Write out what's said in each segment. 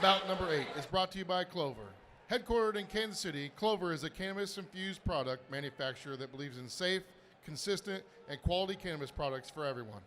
Bout number 8 is brought to you by Clover. Headquartered in Kansas City, Clover is a cannabis-infused product manufacturer that believes in safe, consistent, and quality cannabis products for everyone.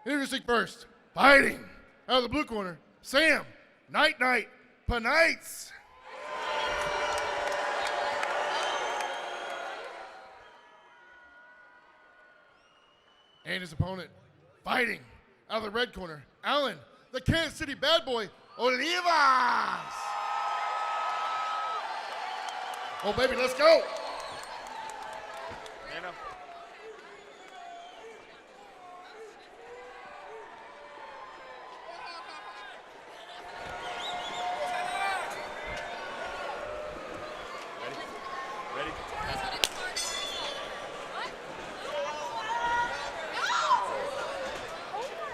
Introducing first, fighting out of the blue corner, Sam Night Paneitz. And his opponent, fighting out of the red corner, Alan, the Kansas City bad boy, Olivas. Oh, baby, let's go.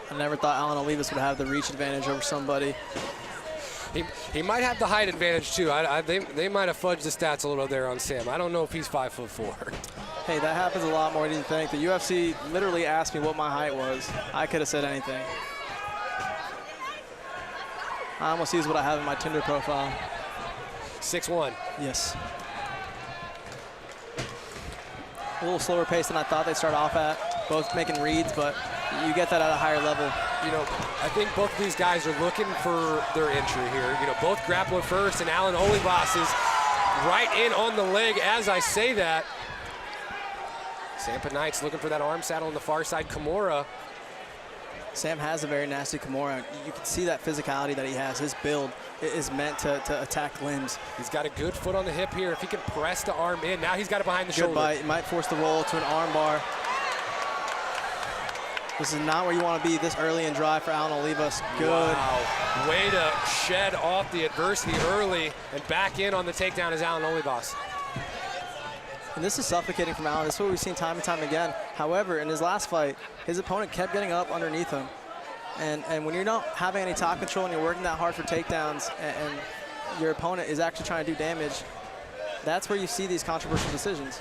I never thought Alan Olivas would have the reach advantage over somebody. He might have the height advantage too. They might have fudged the stats a little there on Sam. I don't know if he's 5'4". Hey, that happens a lot more than you think. The UFC literally asked me what my height was. I could have said anything. I almost used what I have in my Tinder profile. 6'1". Yes. A little slower pace than I thought they'd start off at. Both making reads, but you get that at a higher level. You know, I think both of these guys are looking for their entry here. You know, both grappler first, and Alan Olivas is right in on the leg as I say that. Sam Paneitz looking for that arm saddle on the far side. Kimura. Sam has a very nasty Kimura. You can see that physicality that he has. His build is meant to attack limbs. He's got a good foot on the hip here. If he can press the arm in, now he's got it behind the shoulder. Bite. He might force the roll to an arm bar. This is not where you want to be this early and dry for Alan Olivas. Good. Wow. Way to shed off the adversity early, and back in on the takedown is Alan Olivas. And this is suffocating from Alan. This is what we've seen time and time again. However, in his last fight, his opponent kept getting up underneath him. And when you're not having any top control and you're working that hard for takedowns and your opponent is actually trying to do damage, that's where you see these controversial decisions.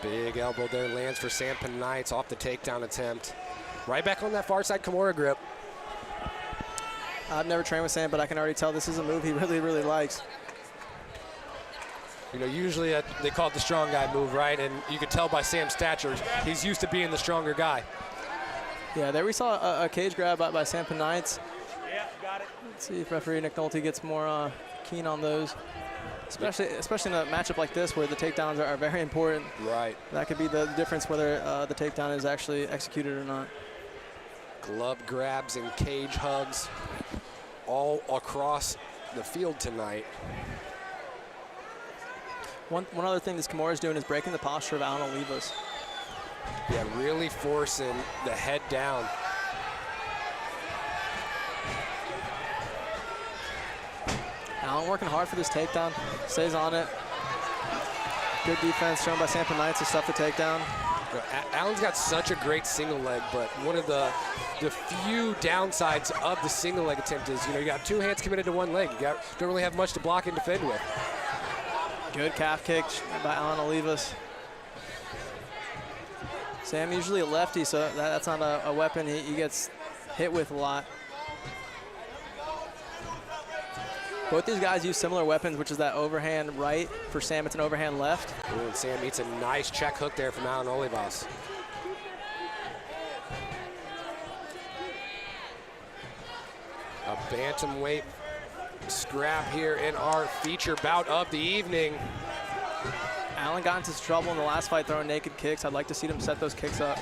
Big elbow there lands for Sam Paneitz off the takedown attempt. Right back on that far side Kimura grip. I've never trained with Sam, but I can already tell this is a move he really, really likes. You know, usually they call it the strong guy move, right? And you can tell by Sam's stature, he's used to being the stronger guy. Yeah, there we saw a cage grab by Sam Paneitz. Yeah, got it. Let's see if referee Nick Nolte gets more keen on those. Especially in a matchup like this where the takedowns are very important. Right. That could be the difference whether the takedown is actually executed or not. Glove grabs and cage hugs all across the field tonight. One other thing this Kimura is doing is breaking the posture of Alan Olivas. Yeah, really forcing the head down. Alan working hard for this takedown, stays on it. Good defense shown by Sam Paneitz to stuff the takedown. Alan's got such a great single leg, but one of the few downsides of the single leg attempt is, you know, you got two hands committed to one leg. You don't really have much to block and defend with. Good calf kick by Alan Olivas. Sam usually a lefty, so that's not a weapon he gets hit with a lot. Both these guys use similar weapons, which is that overhand right. For Sam, it's an overhand left. Ooh, and Sam meets a nice check hook there from Alan Olivas. A bantamweight scrap here in our feature bout of the evening. Alan got into trouble in the last fight throwing naked kicks. I'd like to see them set those kicks up,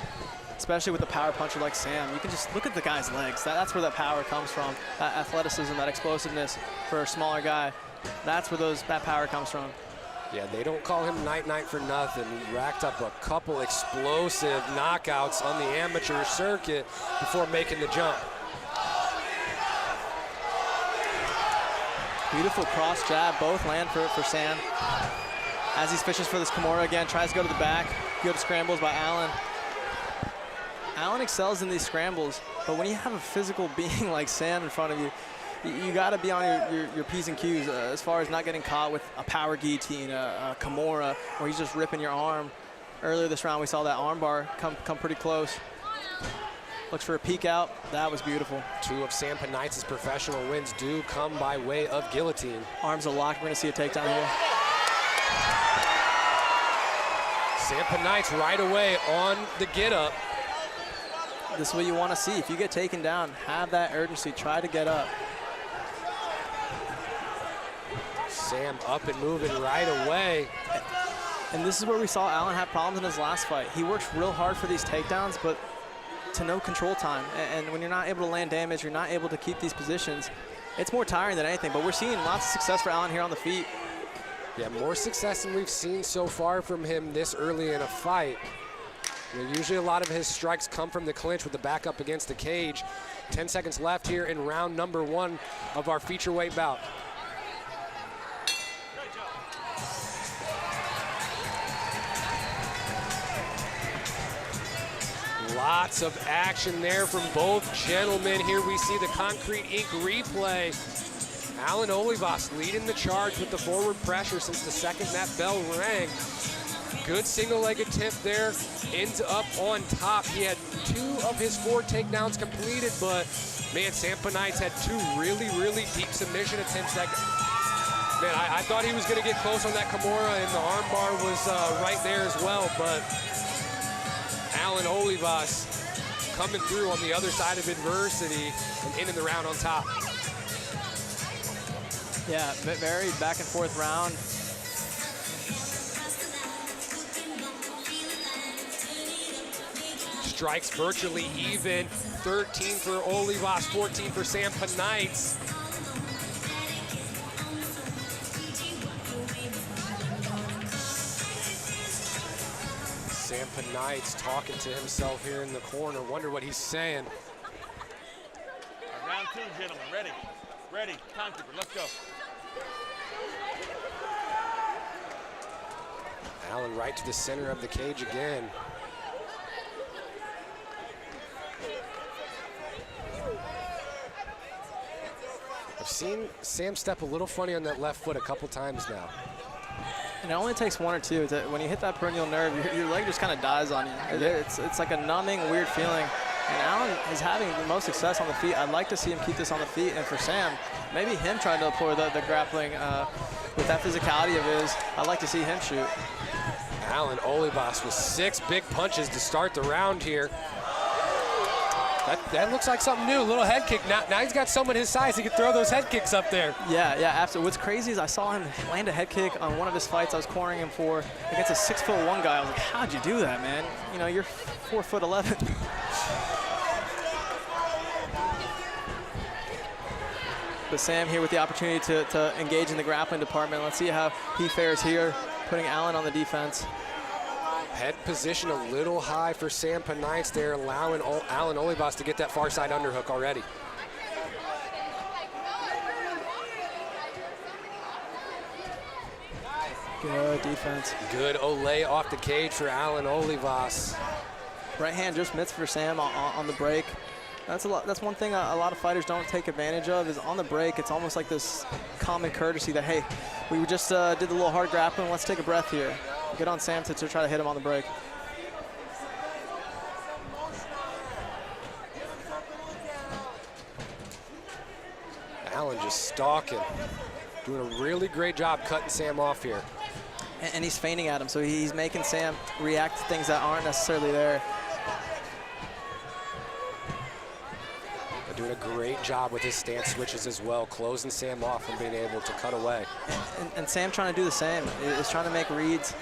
especially with a power puncher like Sam. You can just look at the guy's legs. That's where that power comes from, that athleticism, that explosiveness for a smaller guy. That's where that power comes from. Yeah, they don't call him Night for nothing. He racked up a couple explosive knockouts on the amateur circuit before making the jump. Beautiful cross jab, both land for Sam. As he fishes for this Kimura again, tries to go to the back. Good scrambles by Alan. Alan excels in these scrambles, but when you have a physical being like Sam in front of you, you got to be on your P's and Q's as far as not getting caught with a power guillotine, a Kimura, where he's just ripping your arm. Earlier this round, we saw that arm bar come pretty close. Looks for a peek out. That was beautiful. 2 of Sam Paneitz's professional wins do come by way of guillotine. Arms are locked. We're going to see a takedown here. Sam Paneitz right away on the get up. This is what you want to see. If you get taken down, have that urgency. Try to get up. Sam up and moving right away. And this is where we saw Allen have problems in his last fight. He works real hard for these takedowns, but to no control time. And when you're not able to land damage, you're not able to keep these positions, it's more tiring than anything. But we're seeing lots of success for Allen here on the feet. Yeah, more success than we've seen so far from him this early in a fight. You know, usually a lot of his strikes come from the clinch with the back up against the cage. 10 seconds left here in round number 1 of our featureweight bout. Lots of action there from both gentlemen. Here we see the Concrete Inc. replay. Alan Olivas leading the charge with the forward pressure since the second that bell rang. Good single leg attempt there, ends up on top. He had 2 of his 4 takedowns completed, but man, Sam Paneitz had 2 really, really deep submission attempts. Man, I thought he was gonna get close on that Kimura, and the armbar was right there as well, but Alan Olivas coming through on the other side of adversity and ending the round on top. Yeah, very back and forth round. Strikes virtually even. 13 for Olivas, 14 for Sam Paneitz. Sam Paneitz talking to himself here in the corner. Wonder what he's saying. Round 2, gentlemen. Ready? Ready. Timekeeper, let's go. Allen right to the center of the cage again. I've seen Sam step a little funny on that left foot a couple times now. And it only takes 1 or 2. When you hit that peroneal nerve, your leg just kind of dies on you. It's like a numbing, weird feeling. And Allen is having the most success on the feet. I'd like to see him keep this on the feet. And for Sam, maybe him trying to employ the grappling with that physicality of his, I'd like to see him shoot. Alan Olivas with 6 big punches to start the round here. That looks like something new, a little head kick. Now he's got someone his size, he can throw those head kicks up there. Yeah, absolutely. What's crazy is I saw him land a head kick on one of his fights I was cornering him for against a 6'1" guy. I was like, how'd you do that, man? You know, you're 4'11". But Sam here with the opportunity to engage in the grappling department. Let's see how he fares here, putting Allen on the defense. Head position a little high for Sam Paneitz there, allowing Alan Olivas to get that far side underhook already. Good defense. Good Olay off the cage for Alan Olivas. Right hand just mitts for Sam on the break. That's one thing a lot of fighters don't take advantage of, is on the break. It's almost like this common courtesy that, hey, we just did the little hard grappling, let's take a breath here. Good on Sam to try to hit him on the break. Allen just stalking, doing a really great job cutting Sam off here. And he's feinting at him, so he's making Sam react to things that aren't necessarily there. Doing a great job with his stance switches as well, closing Sam off and being able to cut away. And Sam trying to do the same, is trying to make reads,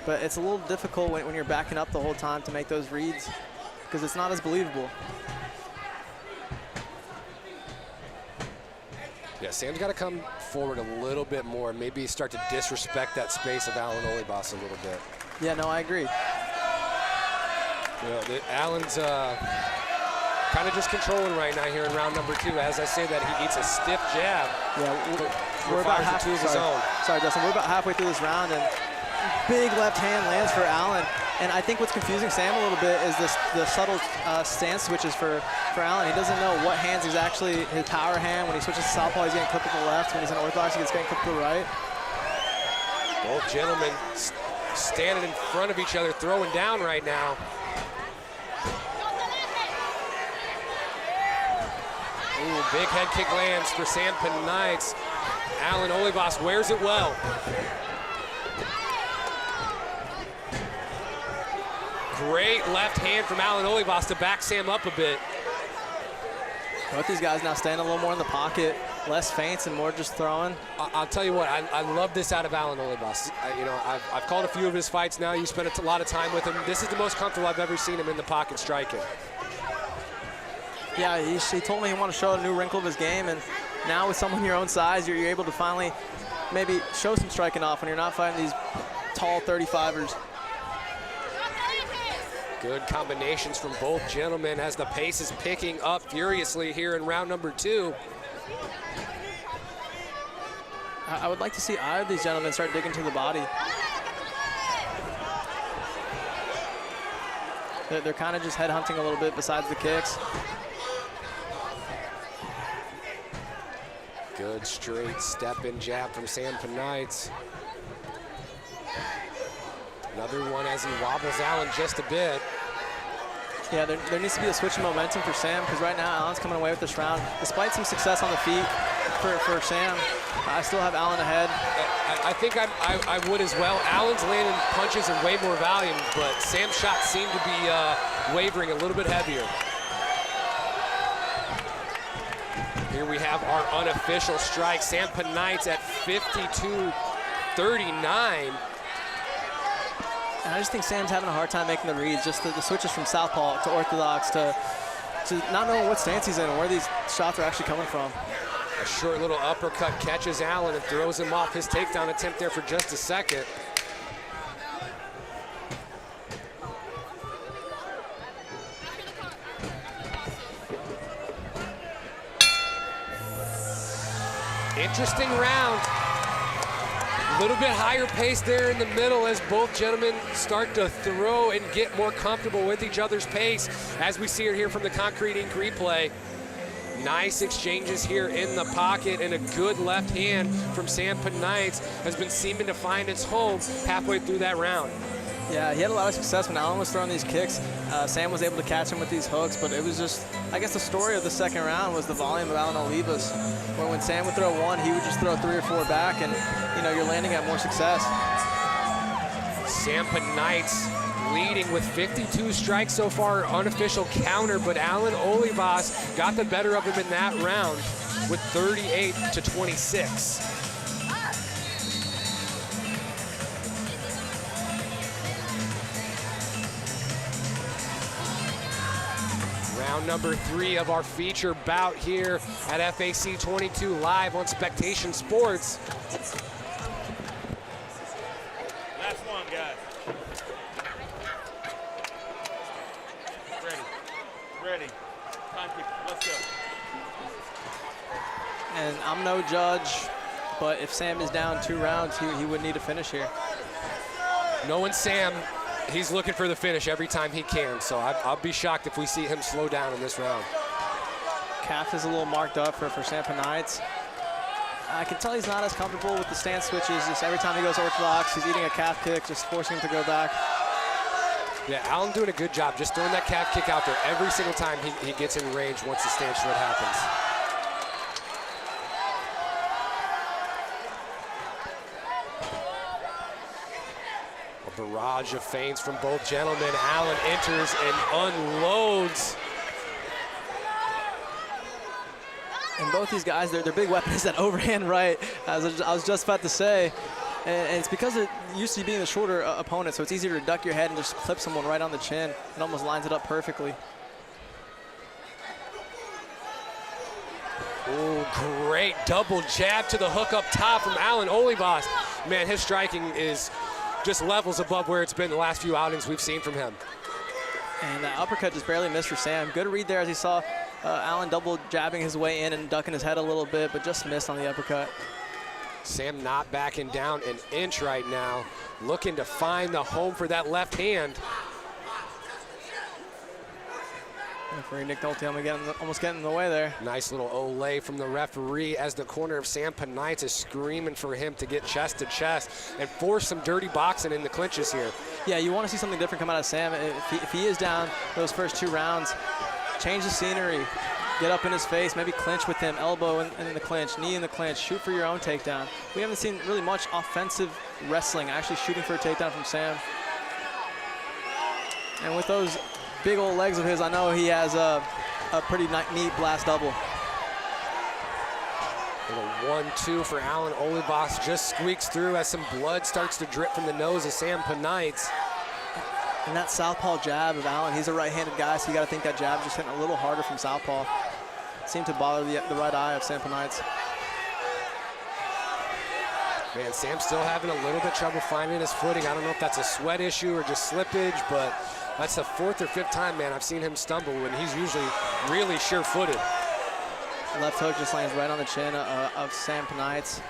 but it's a little difficult when you're backing up the whole time to make those reads, because it's not as believable. Yeah, Sam's got to come forward a little bit more, maybe start to disrespect that space of Alan Olivas a little bit. Yeah, no, I agree. You know, Alan's kind of just controlling right now here in round number 2. As I say that, he needs a stiff jab. Yeah, we're about halfway of his own. Sorry, Dustin. We're about halfway through this round, and big left hand lands for Allen. And I think what's confusing Sam a little bit is the subtle stance switches for Allen. He doesn't know what hands is actually his power hand. When he switches to southpaw, he's getting clipped with the left. When he's in orthodox, he's getting clipped with the right. Both gentlemen standing in front of each other, throwing down right now. Ooh, big head kick lands for Sam Paneitz. Alan Olivas wears it well. Great left hand from Alan Olivas to back Sam up a bit. Both these guys now staying a little more in the pocket, less feints and more just throwing. I'll tell you what, I love this out of Alan Olivas. I've called a few of his fights now. You spent a lot of time with him. This is the most comfortable I've ever seen him in the pocket striking. Yeah, he told me he wanted to show a new wrinkle of his game, and now with someone your own size, you're able to finally maybe show some striking off when you're not fighting these tall 35ers. Good combinations from both gentlemen as the pace is picking up furiously here in round number 2. I would like to see either of these gentlemen start digging to the body. They're kind of just head hunting a little bit besides the kicks. Good straight step and jab from Sam Paneitz. Another one as he wobbles Alan just a bit. Yeah, there needs to be a switch in momentum for Sam, because right now Alan's coming away with this round. Despite some success on the feet for Sam, I still have Alan ahead. I think I would as well. Alan's landing punches in way more volume, but Sam's shots seem to be wavering a little bit heavier. Here we have our unofficial strike. Sam Paneitz at 52-39. And I just think Sam's having a hard time making the reads, just the switches from southpaw to orthodox to not knowing what stance he's in and where these shots are actually coming from. A short little uppercut catches Alan and throws him off his takedown attempt there for just a second. Interesting round. A little bit higher pace there in the middle as both gentlemen start to throw and get more comfortable with each other's pace, as we see it here from the Concrete Ink replay. Nice exchanges here in the pocket, and a good left hand from Sam Paneitz has been seeming to find its home halfway through that round. Yeah, he had a lot of success when Alan was throwing these kicks. Sam was able to catch him with these hooks, but it was just, I guess the story of the second round was the volume of Alan Olivas, where when Sam would throw one, he would just throw 3 or 4 back, and you're landing at more success. Sam Paneitz leading with 52 strikes so far, unofficial counter, but Alan Olivas got the better of him in that round with 38-26. Round number 3 of our feature bout here at FAC 22 live on Spectation Sports. Last one, guys. Ready. Timekeeper, let's go. And I'm no judge, but if Sam is down 2 rounds, he would need a finish here. Knowing Sam, he's looking for the finish every time he can, so I'll be shocked if we see him slow down in this round. Calf is a little marked up for Sam Paneitz. I can tell he's not as comfortable with the stance switches. Just every time he goes orthodox, he's eating a calf kick, just forcing him to go back. Yeah, Alan doing a good job just throwing that calf kick out there every single time he gets in range once the stance short happens. A barrage of feints from both gentlemen. Alan enters and unloads. And both these guys, their big weapon is that overhand right, as I was just about to say. And it's because it used to being the shorter opponent, so it's easier to duck your head and just clip someone right on the chin. It almost lines it up perfectly. Oh, great double jab to the hook up top from Alan Olivas. Man, his striking is just levels above where it's been the last few outings we've seen from him. And that uppercut just barely missed for Sam. Good read there as he saw Alan double jabbing his way in and ducking his head a little bit, but just missed on the uppercut. Sam not backing down an inch right now, looking to find the home for that left hand. Referee Nick Nolte almost getting in the way there. Nice little olay from the referee as the corner of Sam Paneitz is screaming for him to get chest to chest and force some dirty boxing in the clinches here. Yeah, you want to see something different come out of Sam. If he is down those first 2 rounds, change the scenery. get up in his face, maybe clinch with him, elbow in the clinch, knee in the clinch, shoot for your own takedown. We haven't seen really much offensive wrestling, actually shooting for a takedown from Sam. And with those big old legs of his, I know he has a pretty neat blast double. Little 1-2 for Alan Olivas, just squeaks through as some blood starts to drip from the nose of Sam Paneitz. And that southpaw jab of Alan, he's a right-handed guy, so you got to think that jab just hitting a little harder from southpaw. Seemed to bother the right eye of Sam Paneitz. Man, Sam's still having a little bit trouble finding his footing. I don't know if that's a sweat issue or just slippage, but that's the 4th or 5th time, man, I've seen him stumble when he's usually really sure-footed. Left hook just lands right on the chin of Sam Paneitz.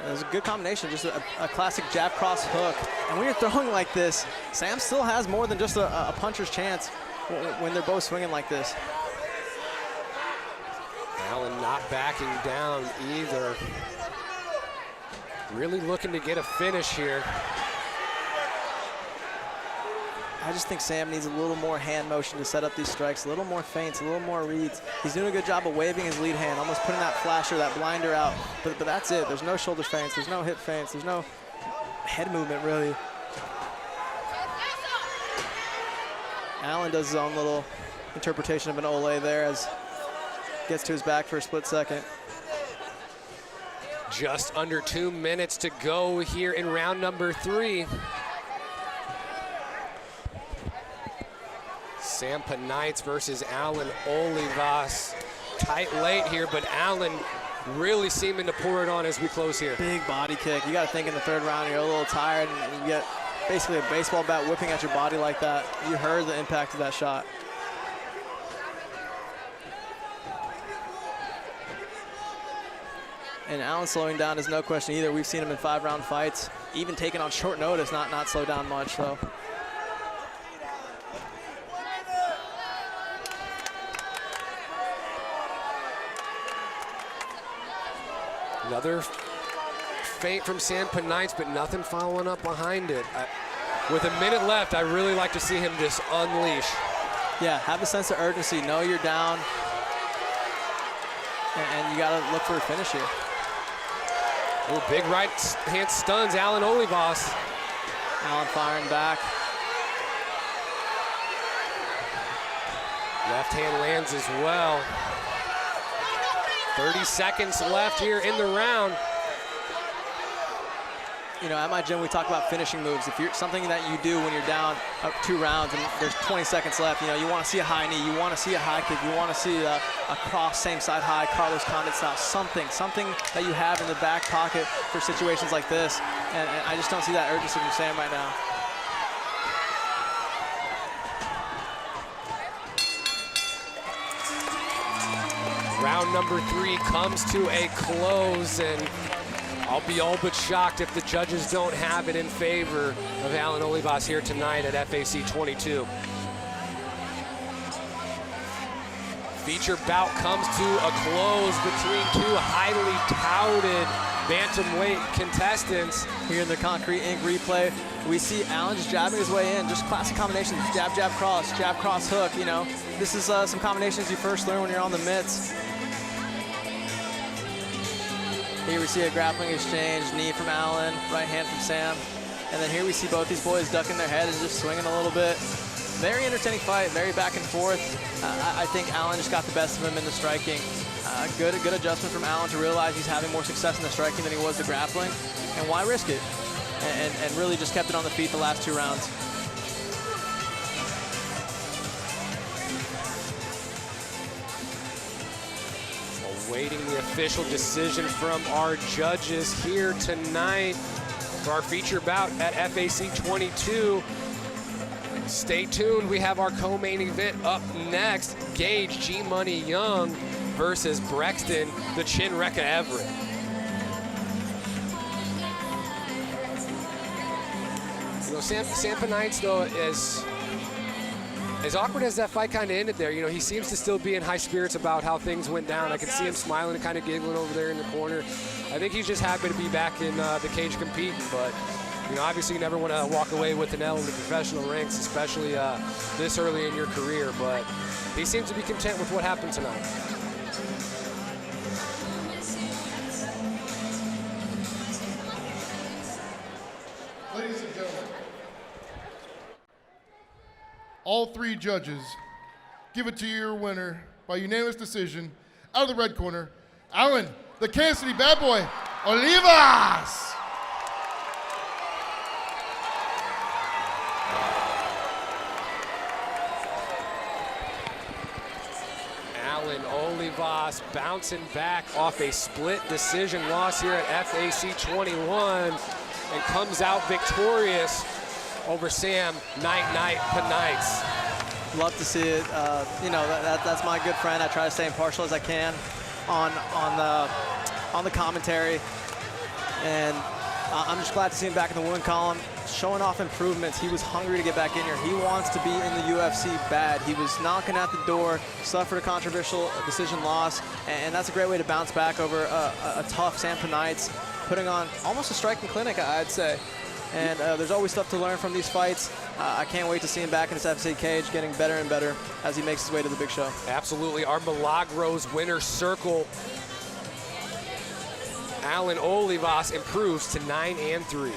It was a good combination, just a classic jab cross hook. And when you're throwing like this, Sam still has more than just a puncher's chance when they're both swinging like this. Allen not backing down either. Really looking to get a finish here. I just think Sam needs a little more hand motion to set up these strikes, a little more feints, a little more reads. He's doing a good job of waving his lead hand, almost putting that flasher, that blinder out, but that's it. There's no shoulder feints, there's no hip feints, there's no head movement, really. Allen does his own little interpretation of an ole there as gets to his back for a split second. Just under 2 minutes to go here in round number 3. Sam Paneitz versus Alan Olivas. Tight late here, but Alan really seeming to pour it on as we close here. Big body kick. You got to think in the 3rd round, you're a little tired, and you get basically a baseball bat whipping at your body like that. You heard the impact of that shot. And Alan slowing down is no question either. We've seen him in 5-round fights, even taken on short notice, not slow down much, so. Another feint from Sam Paneitz, but nothing following up behind it. With a minute left, I really like to see him just unleash. Yeah, have a sense of urgency. Know you're down, and you got to look for a finish here. Ooh, big right hand stuns Alan Olivas. Alan firing back. Left hand lands as well. 30 seconds left here in the round. You know, at my gym, we talk about finishing moves. If you're something that you do when you're down 2 rounds and there's 20 seconds left, you know, you want to see a high knee, you want to see a high kick, you want to see a cross, same side high, Carlos Condit style, something that you have in the back pocket for situations like this. And I just don't see that urgency from Sam right now. Round number 3 comes to a close, and I'll be all but shocked if the judges don't have it in favor of Alan Olivas here tonight at FAC 22. Feature bout comes to a close between 2 highly touted bantamweight contestants. Here in the Concrete Inc. replay, we see Alan just jabbing his way in, just classic combinations, jab, cross hook, you know. This is some combinations you first learn when you're on the mitts. Here we see a grappling exchange, knee from Alan, right hand from Sam. And then here we see both these boys ducking their head and just swinging a little bit. Very entertaining fight, very back and forth. I think Alan just got the best of him in the striking. Good adjustment from Alan to realize he's having more success in the striking than he was the grappling. And why risk it? And really just kept it on the feet the last 2 rounds. Awaiting the official decision from our judges here tonight for our feature bout at FAC 22. Stay tuned, we have our co-main event up next. Gage G-Money Young versus Brexton the Chinreka Everett. You know, Sam Paneitz, though, as awkward as that fight kind of ended there, you know, he seems to still be in high spirits about how things went down. I can see him smiling and kind of giggling over there in the corner. I think he's just happy to be back in the cage competing, but you know, obviously you never want to walk away with an L in the professional ranks, especially this early in your career, but he seems to be content with what happened tonight. all 3 judges give it to your winner by unanimous decision out of the red corner, Alan, the Kansas City bad boy, Olivas. Alan Olivas bouncing back off a split decision loss here at FAC 21 and comes out victorious over Sam Night Paneitz. Love to see it. You know, that's my good friend. I try to stay impartial as I can on the commentary, and I'm just glad to see him back in the women column, showing off improvements. He was hungry to get back in here. He wants to be in the UFC bad. He was knocking at the door, suffered a controversial decision loss, and that's a great way to bounce back over a tough Sam Paneitz, putting on almost a striking clinic, I'd say. And there's always stuff to learn from these fights. I can't wait to see him back in his FC cage, getting better and better as he makes his way to the big show. Absolutely. Our Milagros winner circle. Alan Olivas improves to 9-3.